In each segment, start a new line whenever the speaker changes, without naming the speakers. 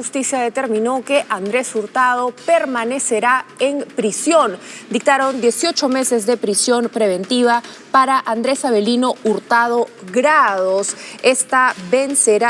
Justicia determinó que Andrés Hurtado permanecerá en prisión. Dictaron 18 meses de prisión preventiva para Andrés Avelino Hurtado Grados. Esta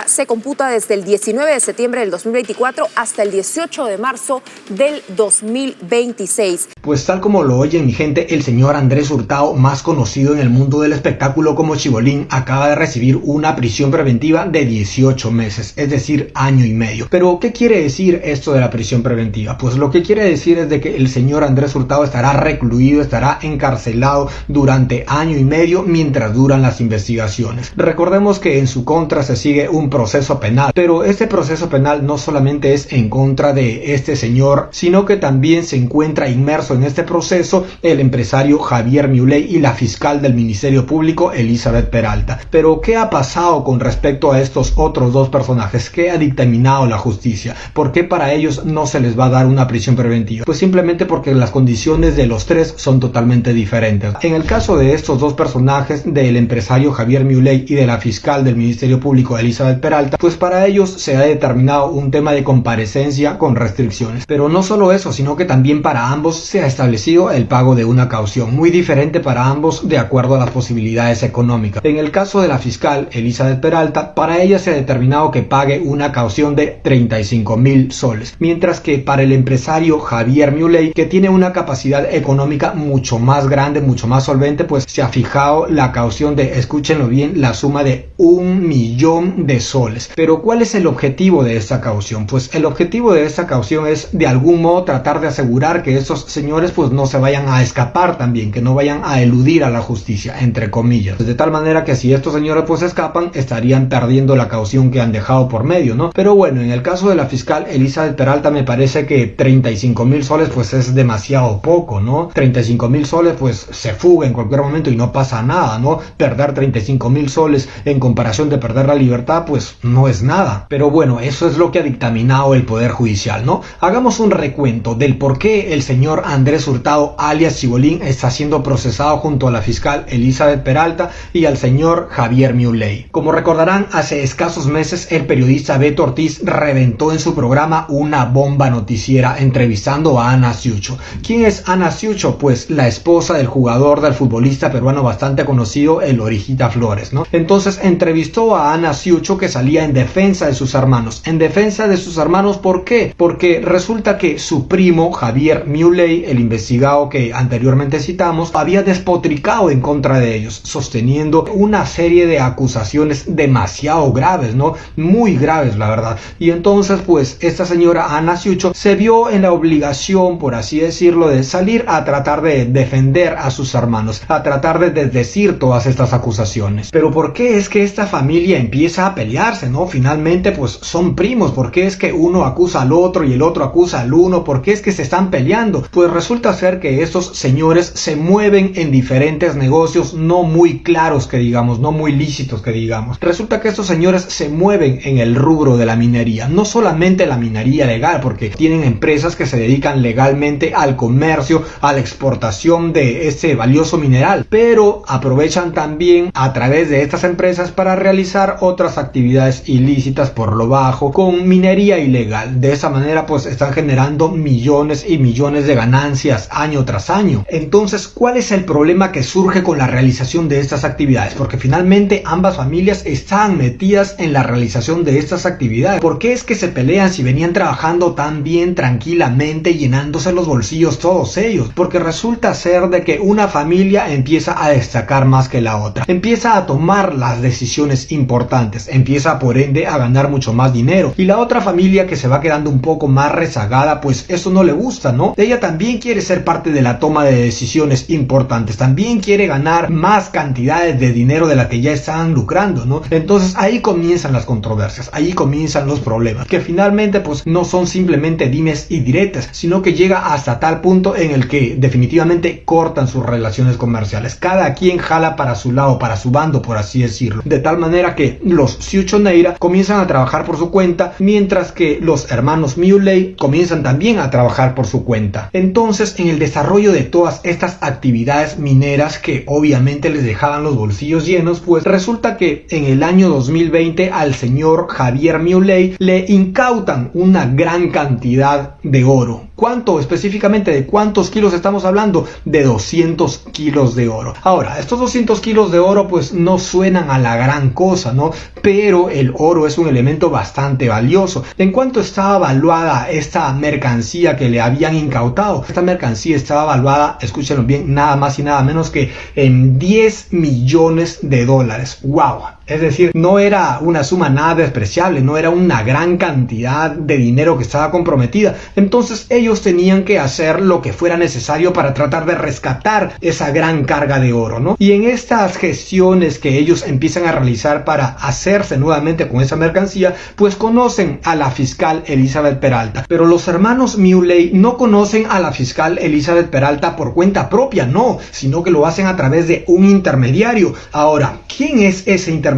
se computa desde el 19 de septiembre del 2024 hasta el 18 de marzo del 2026.
Pues tal como lo oyen, mi gente, el señor Andrés Hurtado, más conocido en el mundo del espectáculo como Chibolín, acaba de recibir una prisión preventiva de 18 meses, es decir, año y medio. Pero, ¿qué quiere decir esto de la prisión preventiva? Pues lo que quiere decir es de que el señor Andrés Hurtado estará recluido, estará encarcelado durante año y medio mientras duran las investigaciones. Recordemos que en su contra se sigue un proceso penal, pero este proceso penal no solamente es en contra de este señor, sino que también se encuentra inmerso en este proceso el empresario Javier Milei y la fiscal del Ministerio Público, Elizabeth Peralta. Pero, ¿qué ha pasado con respecto a estos otros dos personajes? ¿Qué ha dictaminado la justicia? ¿Por qué para ellos no se les va a dar una prisión preventiva? Pues simplemente porque las condiciones de los tres son totalmente diferentes. En el caso de estos dos personajes, del empresario Javier Milei y de la fiscal del Ministerio Público, Elizabeth Peralta, pues para ellos se ha determinado un tema de comparecencia con restricciones. Pero no solo eso, sino que también para ambos se ha establecido el pago de una caución, muy diferente para ambos de acuerdo a las posibilidades económicas. En el caso de la fiscal Elizabeth Peralta, para ella se ha determinado que pague una caución de 35.000 soles, mientras que para el empresario Javier Milei, que tiene una capacidad económica mucho más grande, mucho más solvente, pues se ha fijado la caución de, escúchenlo bien, la suma de 1 millón de soles. Pero ¿cuál es el objetivo de esta caución? Pues el objetivo de esta caución es de algún modo tratar de asegurar que esos señores pues no se vayan a escapar también, que no vayan a eludir a la justicia, entre comillas. De tal manera que si estos señores pues escapan, estarían perdiendo la caución que han dejado por medio, ¿no? Pero bueno, en el caso de la fiscal Elizabeth Peralta me parece que 35.000 soles pues es demasiado poco, ¿no? 35.000 soles pues se fuga en cualquier momento y no pasa nada, ¿no? Perder 35.000 soles en comparación de perder la libertad pues no es nada. Pero bueno, eso es lo que ha dictaminado el Poder Judicial, ¿no? Hagamos un recuento del por qué el señor Andrés Hurtado, alias Chibolín, está siendo procesado junto a la fiscal Elizabeth Peralta y al señor Javier Milei. Como recordarán, hace escasos meses el periodista Beto Ortiz reventó en su programa una bomba noticiera entrevistando a Ana Ciucho. ¿Quién es Ana Ciucho? Pues la esposa del jugador, del futbolista peruano bastante conocido, el Orijita Flores, ¿no? Entonces entrevistó a Ana Ciucho, que salía en defensa de sus hermanos. En defensa de sus hermanos, ¿por qué? Porque resulta que su primo Javier Milei, el investigado que anteriormente citamos, había despotricado en contra de ellos, sosteniendo una serie de acusaciones demasiado graves, ¿no? Muy graves, la verdad. Y entonces, pues, esta señora Ana Ciucho se vio en la obligación, por así decirlo, de salir a tratar de defender a sus hermanos, a tratar de desdecir todas estas acusaciones. Pero ¿por qué es que esta familia empieza a pelearse, no? Finalmente, pues, son primos. ¿Por qué es que uno acusa al otro y el otro acusa al uno? ¿Por qué es que se están peleando? Pues resulta ser que estos señores se mueven en diferentes negocios no muy claros, que digamos, no muy lícitos, que digamos. Resulta que estos señores se mueven en el rubro de la minería, no solamente la minería legal, porque tienen empresas que se dedican legalmente al comercio, a la exportación de este valioso mineral, pero aprovechan también a través de estas empresas para realizar otras actividades ilícitas por lo bajo, con minería ilegal. De esa manera pues están generando millones y millones de ganancias año tras año. Entonces, ¿cuál es el problema que surge con la realización de estas actividades? Porque finalmente ambas familias están metidas en la realización de estas actividades. ¿Por qué es que se pelean si venían trabajando tan bien, tranquilamente, llenándose los bolsillos todos ellos? Porque resulta ser de que una familia empieza a destacar más que la otra, empieza a tomar las decisiones importantes, empieza por ende a ganar mucho más dinero, y la otra familia, que se va quedando un poco más rezagada, pues eso no le gusta, ¿no? Ella también quiere ser parte de la toma de decisiones importantes, también quiere ganar más cantidades de dinero de la que ya están lucrando, ¿no? Entonces ahí comienzan las controversias, ahí comienzan los problemas, que finalmente pues no son simplemente dimes y diretes, sino que llega hasta tal punto en el que definitivamente cortan sus relaciones comerciales, cada quien jala para su lado, para su bando, por así decirlo. De tal manera que los Xucho Neira comienzan a trabajar por su cuenta, mientras que los hermanos Muley comienzan también a trabajar por su cuenta. Entonces, en el desarrollo de todas estas actividades mineras que obviamente les dejaban los bolsillos llenos, pues resulta que en el año 2020 al señor Javier Muley le incautan una gran cantidad de oro. ¿Cuánto? Específicamente, ¿de cuántos kilos estamos hablando? De 200 kilos de oro. Ahora, estos 200 kilos de oro pues no suenan a la gran cosa, ¿no? Pero el oro es un elemento bastante valioso. ¿En cuánto estaba valuada esta mercancía que le habían incautado? Esta mercancía estaba valuada, escúchenlo bien, nada más y nada menos que en 10 millones de dólares. ¡Wow! Es decir, no era una suma nada despreciable, no era una gran cantidad de dinero que estaba comprometida. Entonces ellos tenían que hacer lo que fuera necesario para tratar de rescatar esa gran carga de oro, ¿no? Y en estas gestiones que ellos empiezan a realizar para hacerse nuevamente con esa mercancía, pues conocen a la fiscal Elizabeth Peralta. Pero los hermanos Muley no conocen a la fiscal Elizabeth Peralta por cuenta propia, no, sino que lo hacen a través de un intermediario. Ahora, ¿quién es ese intermediario?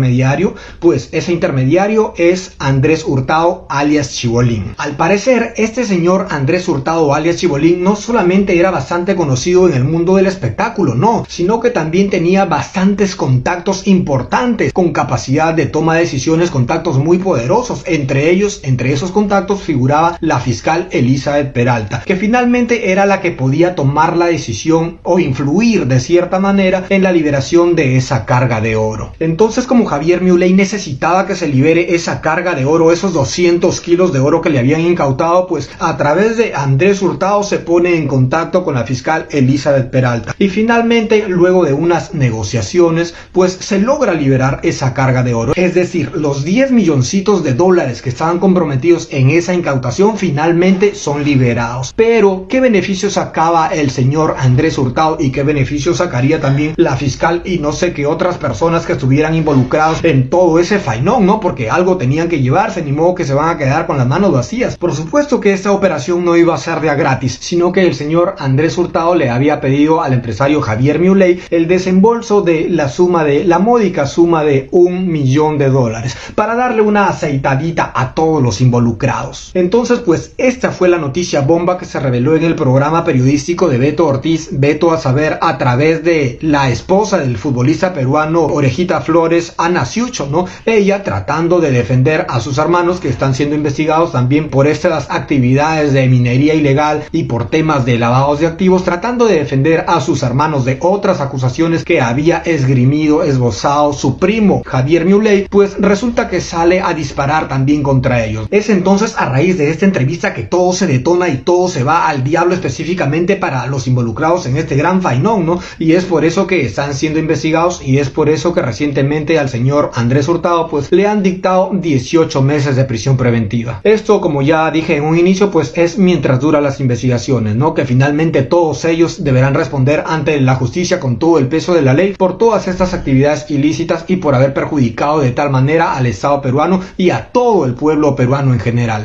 Pues ese intermediario es Andrés Hurtado alias Chibolín. Al parecer, este señor Andrés Hurtado alias Chibolín no solamente era bastante conocido en el mundo del espectáculo, no, sino que también tenía bastantes contactos importantes, con capacidad de toma de decisiones, contactos muy poderosos. Entre esos contactos figuraba la fiscal Elizabeth Peralta, que finalmente era la que podía tomar la decisión o influir de cierta manera en la liberación de esa carga de oro. Entonces, como Javier Muley necesitaba que se libere esa carga de oro, esos 200 kilos de oro que le habían incautado, pues a través de Andrés Hurtado se pone en contacto con la fiscal Elizabeth Peralta. Y finalmente, luego de unas negociaciones, pues se logra liberar esa carga de oro. Es decir, los 10 milloncitos de dólares que estaban comprometidos en esa incautación finalmente son liberados. Pero, ¿qué beneficio sacaba el señor Andrés Hurtado y qué beneficio sacaría también la fiscal y no sé qué otras personas que estuvieran involucradas en todo ese fainón, ¿no? Porque algo tenían que llevarse, ni modo que se van a quedar con las manos vacías. Por supuesto que esta operación no iba a ser de a gratis, sino que el señor Andrés Hurtado le había pedido al empresario Javier Muley el desembolso de la módica suma de $1 millón para darle una aceitadita a todos los involucrados. Entonces, pues esta fue la noticia bomba que se reveló en el programa periodístico de Beto Ortiz, Beto a saber, a través de la esposa del futbolista peruano Orejita Flores, Ana Xucho, ¿no? Ella tratando de defender a sus hermanos que están siendo investigados también por estas actividades de minería ilegal y por temas de lavados de activos, tratando de defender a sus hermanos de otras acusaciones que había esbozado su primo Javier Muley, pues resulta que sale a disparar también contra ellos. Es entonces a raíz de esta entrevista que todo se detona y todo se va al diablo específicamente para los involucrados en este gran fainón, ¿no? Y es por eso que están siendo investigados y es por eso que recientemente al señor Andrés Hurtado pues le han dictado 18 meses de prisión preventiva. Esto, como ya dije en un inicio, pues es mientras duran las investigaciones, ¿no? Que finalmente todos ellos deberán responder ante la justicia con todo el peso de la ley por todas estas actividades ilícitas y por haber perjudicado de tal manera al Estado peruano y a todo el pueblo peruano en general.